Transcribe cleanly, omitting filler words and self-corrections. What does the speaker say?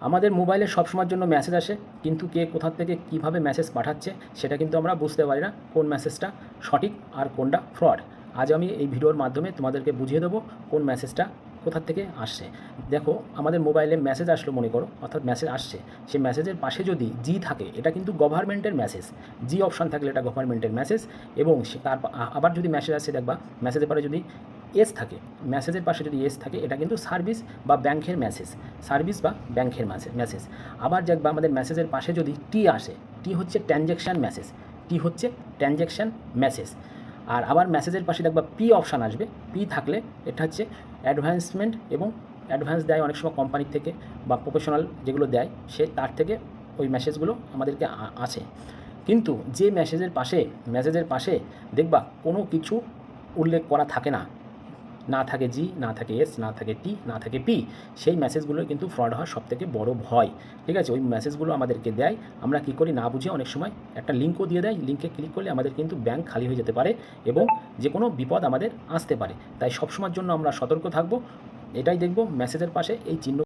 আমাদের মোবাইলে সবসময়ের জন্য মেসেজ আসে, কিন্তু কে কোথা থেকে কীভাবে মেসেজ পাঠাচ্ছে সেটা কিন্তু আমরা বুঝতে পারি না, কোন মেসেজটা সঠিক আর কোনটা ফ্রড। আজ আমি এই ভিডিওর মাধ্যমে তোমাদেরকে বুঝিয়ে দেবো কোন মেসেজটা কোথা থেকে আসছে। দেখো, আমাদের মোবাইলে মেসেজ আসলো মনে করো, অর্থাৎ মেসেজ আসছে, সেই মেসেজের পাশে যদি জি থাকে এটা কিন্তু গভর্নমেন্টের মেসেজ, জি অপশান থাকলে এটা গভর্নমেন্টের মেসেজ। এবং তার আবার যদি মেসেজ আসছে দেখবা মেসেজের পরে যদি এস থাকে, মেসেজের পাশে যদি এস থাকে এটা কিন্তু সার্ভিস বা ব্যাংকের মেসেজ, সার্ভিস বা ব্যাংকের মেসেজ। আবার দেখবা আমাদের মেসেজের পাশে যদি টি আসে, টি হচ্ছে ট্রানজ্যাকশান মেসেজ, টি হচ্ছে ট্রানজ্যাকশান মেসেজ। আর আবার মেসেজের পাশে দেখবা পি অপশান আসবে, পি থাকলে এটা হচ্ছে অ্যাডভান্সমেন্ট, এবং অ্যাডভান্স দেয় অনেক সময় কোম্পানির থেকে বা প্রফেশনাল যেগুলো দেয় সে তার থেকে ওই মেসেজগুলো আমাদেরকে আসে। কিন্তু যে মেসেজের পাশে দেখবা কোনো কিছু উল্লেখ করা থাকে না, না থাকে জি, না থাকে এস, না থাকে টি, না থাকে পি, সেই মেসেজগুলো কিন্তু ফ্রড হওয়ার সবথেকে বড় ভয়। ঠিক আছে, ওই মেসেজগুলো আমাদেরকে দেয়, আমরা কী করি না বুঝে অনেক সময় একটা লিঙ্কও দিয়ে দেয়, লিঙ্কে ক্লিক করলে আমাদের কিন্তু ব্যাংক খালি হয়ে যেতে পারে এবং যে কোনো বিপদ আমাদের আসতে পারে। তাই সবসময়ের জন্য আমরা সতর্ক থাকবো। এটাই দেখব মেসেজের পাশে এই চিহ্ন